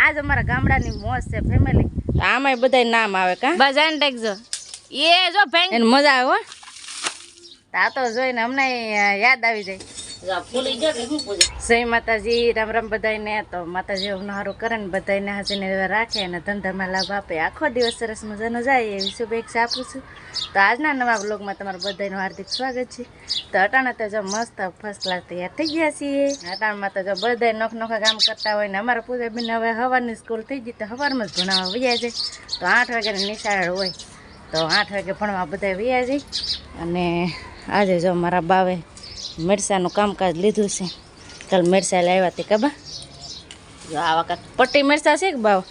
આજ અમારા ગામડાની મોજ છે ફેમિલી. આમાંય બધાય નામ આવે કા બજાન ટેકજો એ જો ભેંગ એને મજા આવે હો. આ તો જોઈને અમને યાદ આવી જાય. જય માતાજી, રામ રામ બધાને. તો માતાજી હારું કરે ને બધાને હાજીને રાખે અને ધંધામાં લાભ આપે, આખો દિવસ સરસ મજાનો જાય એવી શુભેચ્છા આપું છું. તો આજના નવા બ્લોગમાં તમારું બધાનું હાર્દિક સ્વાગત છે. તો અટાણા તો જો મસ્ત ફર્સ્ટ ક્લાસ તૈયાર થઈ ગયા છીએ. અટાણામાં તો જો બધા નોખા કામ કરતા હોય ને અમારા પૂજાબેન હવે સવારની સ્કૂલ થઈ ગઈ તો સવારમાં જ ભણાવવા વૈયા જાય. તો 8 વાગ્યાની નિશાળ હોય તો 8 વાગે ભણવા બધા વૈયા જાય. અને આજે જો મારા બાવે મરસાનું કામકાજ લીધું છે. કાલ મરસા લાવ્યા તે કબા જો આવા કાંક પટ્ટી મરસા છે કે બાવ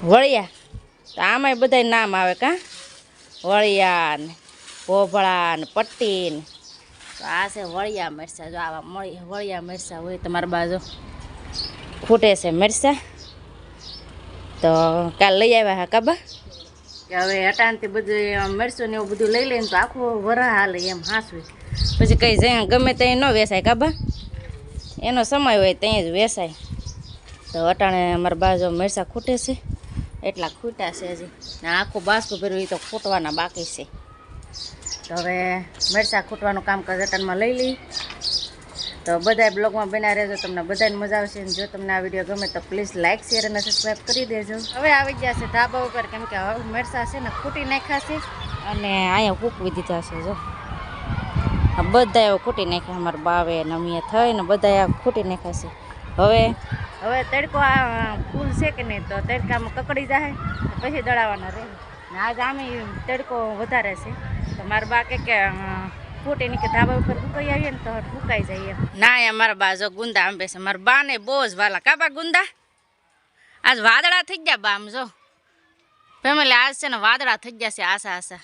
વળિયા. તો આમાંય બધા નામ આવે કા વળિયા ને ભોભળા ને પટ્ટી ને. તો આ છે વળિયા મરસા. જો આવા વળિયા મરસા હોય તમારા બાજુ ખૂટે છે મરસા. તો કાલ લઈ આવ્યા હા કબા કે હવે અટાણથી બધું મરચું ને એવું બધું લઈ લઈને તો આખું વરા હાલે એમ હાંસવી. પછી કંઈ જાય ગમે ત્યાં ન વેસાય કાબા, એનો સમય હોય ત્યાં જ વેસાય. તો અટાણે અમારા બાજુ મરચાં ખૂટે છે એટલા ખૂટ્યા છે હજી. ને આખું બાસકું ભર્યું એ તો ખૂટવાના બાકી છે. તો હવે મરચાં ખૂટવાનું કામકાજ અટાણમાં લઈ લઈ. તો બધાય બ્લોગમાં બના રહેજો, તમને બધાને મજા આવશે. અને જો તમને આ વિડીયો ગમે તો પ્લીઝ લાઇક શેર અને સબસ્ક્રાઈબ કરી દેજો. હવે આવી ગયા છે ધાબા ઉપર, કેમ કે હવે મરચાં છે ને ખૂટી નાખ્યા છે અને અહીંયા કૂકવી દીધા છે. જો આ બધા એવો ખૂટી નાખ્યા અમારા બાવે ને અમે થઈને બધા ખૂટી નાખ્યા છે. હવે તડકો આ ફૂલ છે કે નહીં તો તડકામાં કકડી જાય પછી દળાવવાના રહે. ને આજ આમે તડકો વધારે છે તો મારા બા કે ફૂટી ની કે ધાબા ઉપર ફૂકાઈ આવીએ ને તો ફૂકાઈ જાય. ના અમારા બા જો ગુંદા આંબે છે. મારા બા ને બહુ જ વાલા કાબા ગુંદા. આજ વાદળા થઈ ગયા બા આમ જો ફેમિલી. આજ છે ને વાદળા થઈ ગયા છે આશા આશા.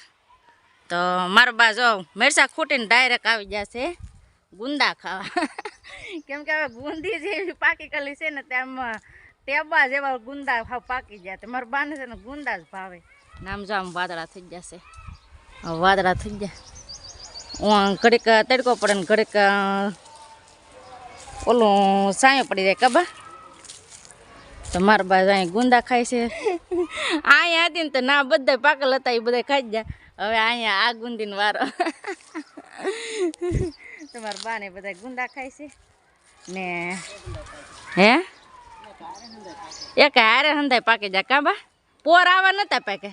તો મારા બા જો મરચાં ખૂટીને ડાયરેક્ટ આવી ગયા છે ગુંદા ખાવા. કેમ કે હવે ગુંદી જેવી પાકી કલી છે ને તેમાં ટેબા જેવા ગુંદા ખાવ પાકી ગયા. તો મારા બાને છે ને ગુંદા જ ભાવે. નામ જો આમ વાદળા થઈ ગયા છે. વાદળા થઈ ગયા ઘડીક તડકો પડે ને ઘડીક ઓલું સાયો પડી જાય કબા. તો મારા બા અહીં ગુંદા ખાય છે. અહીંયા હતી ને તો ના બધા પાકલ હતા એ બધા ખાઈ ગયા. હવે અહીંયા આ ગુંદીનો વારો. તમારા બા ને બધા ગુંદા ખાય છે ને હે એક હારે હંધાય પાકી જાય કાબા. પોર આવા નતા પાકે,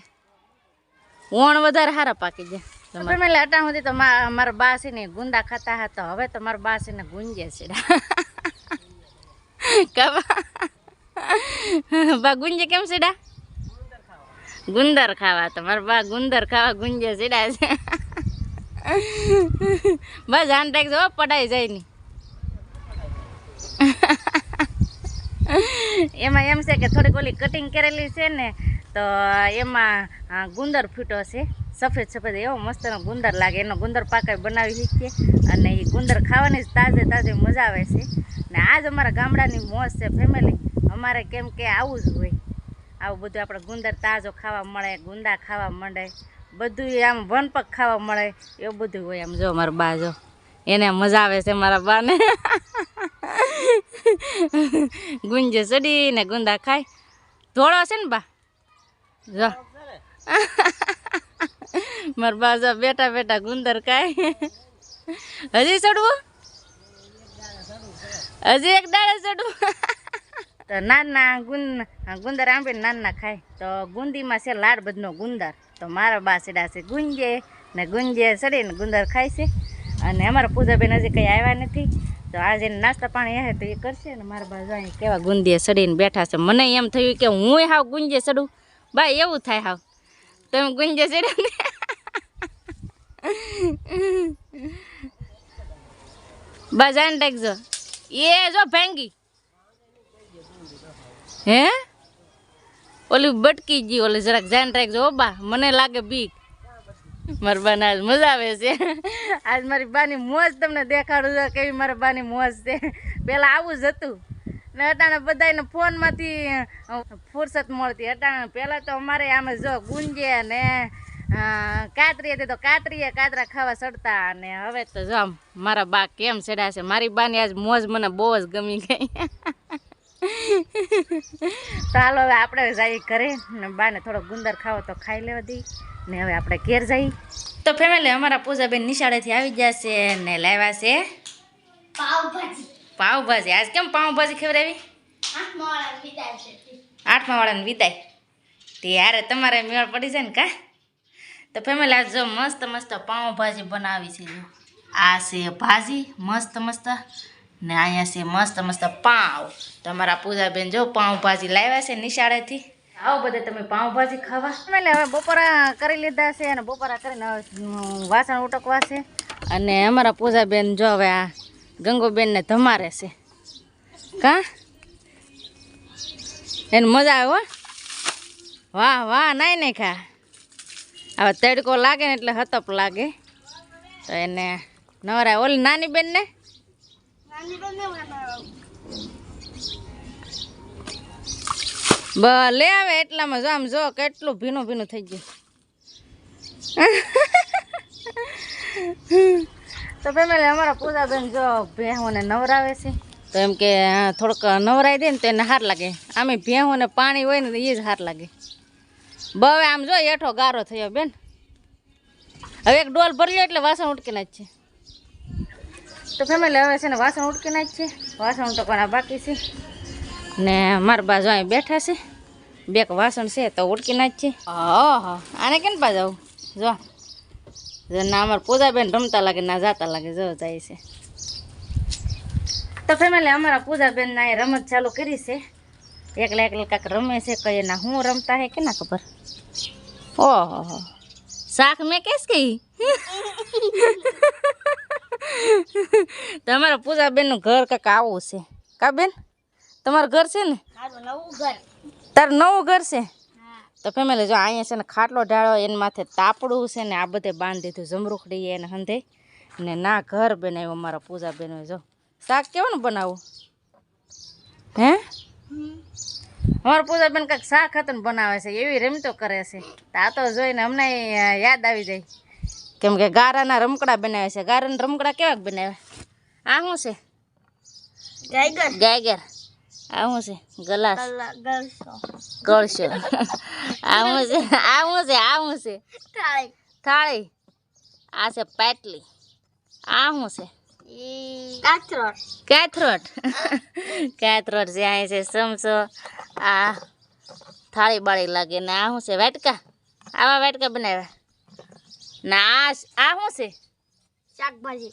વણ વધારે હારા પાકી જાય. ફેમિલી અટાણ સુધી તો મારા બા છે ને ગુંદા ખાતા હતા. હવે તો મારા બા છે ને ગુંજે છે કાબા. બા ગુંજે કેમ સીડા? ગુંદર ખાવા. તો મારા બા ગુંદર ખાવા ગુંજે સીડા છે. બસ ધ્યાન રાખજો પડાઈ જાય ની. એમાં એમ છે કે થોડીક ઓલી કટિંગ કરેલી છે ને તો એમાં ગુંદર ફૂટો છે સફેદ સફેદ એવો મસ્તનો ગુંદર લાગે. એનો ગુંદર પાક બનાવી શકીએ અને એ ગુંદર ખાવાની જ તાજે તાજે મજા આવે છે. ને આજ અમારા ગામડાની મોજ છે ફેમિલી. અમારે કેમ કે આવું જ હોય, આવું બધું આપણે ગુંદર તાજો ખાવા મળે, ગુંદા ખાવા મળે, બધું આમ વનપક ખાવા મળે એવું બધું હોય. આમ જો મારા બા જો એને મજા આવે છે મારા બાને. ગુંજે ચડીને ગુંદા ખાય. ધોળો છે ને બા જો મારા બા જો બેઠા બેઠા ગુંદર ખાય. હજી ચડવું? હજી એક દાડે ચડવું. તો નાના ગુંદર આંબીને નાના ખાય. તો ગુંદીમાં છે લાડ બધનો ગુંદર. તો મારા બા સીડા છે ગુંજે ને ગુંજે ચડીને ગુંદર ખાય છે. અને અમારા પૂજાબેન હજી કંઈ આવ્યા નથી તો આજે નાસ્તા પાણી હે તો એ કરશે. ને મારા બા અહીં કેવા ગુંદીએ ચડીને બેઠા છે. મને એમ થયું કે હું હાવ ગુંજે ચડું. બા એવું થાય હાવ તમે ગુંજે ચડ્યા ને. બા જાન રાખજો એ જો ભાંગી હે ઓલી બટકી ગઈ ઓલી જરાક જાન રાખજો બા. મને લાગે બીક. મારા બાને આજ મજા આવે છે. આજ મારી બાની મોજ તમને દેખાડું છે કેવી મારા બાની મોજ છે. પેલા આવું જ હતું ને અટાણે બધાને ફોનમાંથી ફુરસત મળતી. અટાણે પહેલાં તો અમારે આમે જો ગુંજે ને કાતરી હતી તો કાતરા ખાવા ચડતા. અને હવે તો જો મારા બા કેમ ચડ્યા છે. મારી બાની આજ મોજ મને બહુ જ ગમી ગઈ. તો હાલો હવે આપણે જઈએ ઘરે ને બાને થોડો ગુંદર ખાવો તો ખાઈ લેવા દઈ ને હવે આપણે ઘેર જઈએ. તો ફેમિલી અમારા પૂજાબેન નિશાળેથી આવી ગયા છે ને લાવ્યા છે પાવભાજી. આજ કેમ પાવભાજી ખવડાવી? 8મા વાળાને વિદાય તે યારે તમારે મેળ પડી જાય ને કા. તો ફેમિલી આજ જો મસ્ત મસ્ત પાવભાજી બનાવી છે. જો આ છે ભાજી મસ્ત મસ્ત ને અહીંયા છે મસ્ત મસ્ત પાવ. તમારા પૂજાબેન જો પાવભાજી લાવ્યા છે નિશાળેથી. આવો બધે તમે પાવભાજી ખાવા. એટલે હવે બપોરા કરી લીધા છે અને બપોરા કરીને વાસણ ઉટકવા છે. અને અમારા પૂજાબેન જો હવે આ ગંગુબેનને ધમારે છે કા. એને મજા આવે. વાહ વાહ નાઈ નહીં ખા. હવે તડકો લાગે ને એટલે હતપ લાગે તો એને નવરા. ઓલી નાની બેનને લે આવે એટલામાં જો આમ જો કેટલું ભીનું ભીનું થઈ ગયું. તો ફેમિલી અમારા પૂજાબેન જો ભેહોને નવરાવે છે તો એમ કે થોડુંક નવરાઈ દે ને તો એને હાર લાગે. આમે ભેહોને પાણી હોય ને એ જ હાર લાગે. હવે આમ જો એઠો ગારો થયો બેન. હવે એક ડોલ ભરી લો એટલે વાસણ ઉટકી નાખ છે. તો ફેમિલી હવે છે ને વાસણ ઉટકી નાખ છે. વાસણ ઉટકવાના બાકી છે ને મારા બાજુ અહીં બેઠા છે. બે વાસણ છે તો ઉટકી નાખ છે. હા આને કેમ પા જાઉં જો ના અમારા પૂજાબેન રમતા લાગે ના જાતા લાગે જો જાય છે. તો ફેમિલી અમારા પૂજાબેન ના એ રમત ચાલુ કરી છે. એકલા એકલા કાંક રમે છે કઈ ના હું રમતા હે કે ના ખબર. ઓહો શાક મેં કેસ કઈ. તમારા પૂજાબેનનું ઘર કાંક આવું છે કા બેન. તમારું ઘર છે ને? તારું નવું ઘર છે. તો ફેમિલી જો અહીંયા છે ને ખાટલો ઢાળો એના માથે તાપડું છે ને આ બધે બાંધી દીધું જમરૂખડી એને હંધે ને ના ઘર બનાવ્યું અમારા પૂજાબેનો. જો શાક કેવાનું બનાવું હે. અમારા પૂજાબેન કાંઈક શાક હતું બનાવે છે એવી રમતો કરે છે. આ તો જોઈને અમને યાદ આવી જાય કેમ કે ગારાના રમકડા બનાવે છે. ગારાના રમકડા કેવાક બનાવે? આ શું છે? ગાયગર. આ શું છે? ગલાસ ગળશો. આ શું છે? આ શું છે? આ શું છે? થાળી. આ છે પાટલી. આ શું છે? કેથરોટ. કેથરોટ છે. અહીં છે સમસો. આ થાળી બાળી લાગે ને આ શું છે? વાટકા. આવા વાટકા બનાવ્યા ના. આ શું છે? શાકભાજી.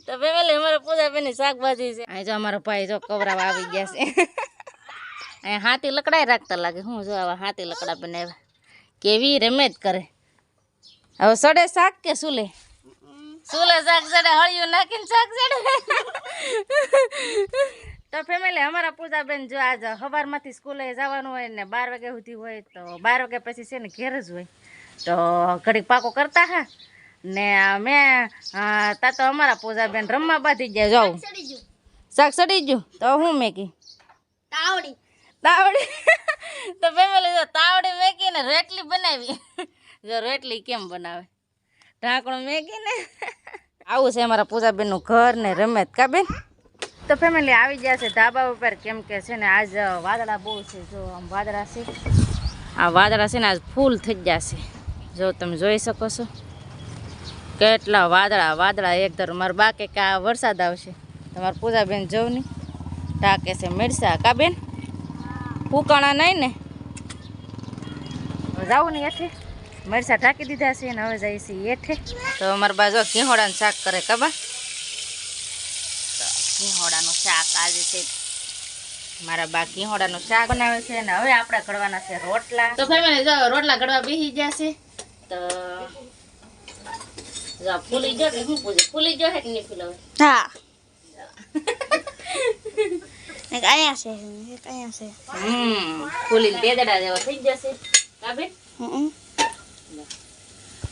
તો ફેમિલી અમારા પૂજાબેનની શાકભાજી છે. અહીં જો અમારો ભાઈ જો કવરાવા આવી ગયા છે. અહીંયા હાથી લકડા રાખતા લાગે. હું જો આવા હાથી લકડા બનાવ્યા કેવી રમેત કરે. હવે સડે શાક કે સુલે? સુલે શાક સડે. હળિયું નાખીને શાક સડે. તો ફેમિલી અમારા પૂજાબેન જો આજ સવારમાંથી સ્કૂલે જવાનું હોય ને 12 વાગ્યા સુધી હોય તો 12 વાગ્યા પછી છે ને ઘેર જ હોય તો ઘડીક પાકો કરતા હા ને મેં તા તો અમારા પૂજાબેન રમવા બાંધી ગયા. જાઉં શાક સડી ગયું તો હું મેકી તાવડી. તો ફેમિલી જો તાવડી મેકીને રોટલી બનાવી. જો રોટલી કેમ બનાવે ઢાંકણું મેકીને. આવું છે અમારા પૂજાબેનનું ઘર ને રમેત કા બેન. તો ફેમિલી આવી ગયા છે ધાબા ઉપર કેમ કે છે ને આજ વાદળા બહુ છે. જો આમ વાદળા છે. આ વાદળા છે ને આજ ફૂલ થઈ ગયા છે. જો તમે જોઈ શકો છો કેટલા વાદળા એક ધારું. મારા બા કે આ વરસાદ આવશે. તમારા પૂજાબેન જવું નહીં ટાકે છે મેરસા કા બેન. ફૂકાણા નહીં ને જાવું નહીં એઠે. મરસા ઢાંકી દીધા છે ને હવે જાય છે એઠે. તો અમારા બા જો ઘીહોડાનું શાક કરે કબા. ઘીહોડાનું શાક આજે છે મારા બા ઘીહોડાનું શાક બનાવે છે ને હવે આપણે ઘડવાના છે રોટલા. તો ફેમિલી જો રોટલા ઘડવા બેસી ગયા છે. તો જો ફૂલી જો કે શું પૂછે ફૂલી જો હે કે નહીં ફૂલાવે? હા એક અહીંયા છે એક અહીંયા છે. ફૂલીને દેદડા જેવો થઈ જશે કા બેન.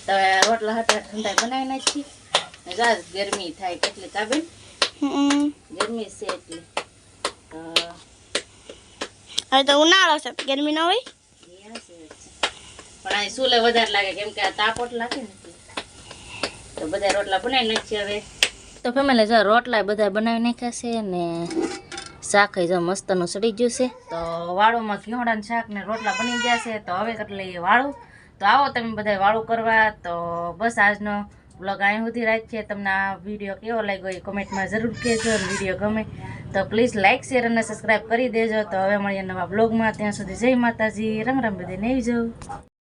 તો રોટલા હતા ઠંડા બનાવી નાખી. જાજ ગરમી થાય કેટલી કા બેન. ગરમી છે એટલી. હવે તો ઉનાળો છે ગરમી ન હોય. પણ અહીં સુલે વધારે લાગે કેમ કે આ તાપોટ લાગે ને તો બધા રોટલા બનાવી નાખીએ હવે. તો ફેમિલી જો રોટલા બધા બનાવી નાખ્યા છે ને શાક જો મસ્તનું સડી ગયું છે તો વાળુમાં ઘીવડાનું શાક ને રોટલા બની ગયા છે તો હવે કરી લઈએ વાળું તો આવો તમે બધા વાળું કરવા તો બસ આજનો બ્લોગ અહીં સુધી રાખીએ તમને આ વિડીયો કેવો લાગ્યો એ કોમેન્ટમાં જરૂર કહેજો વિડીયો ગમે તો પ્લીઝ લાઇક શેર અને સબસ્ક્રાઈબ કરી દેજો તો હવે મળીએ નવા બ્લોગમાં ત્યાં સુધી જય માતાજી રંગ રામ બધાને આવી જાઉં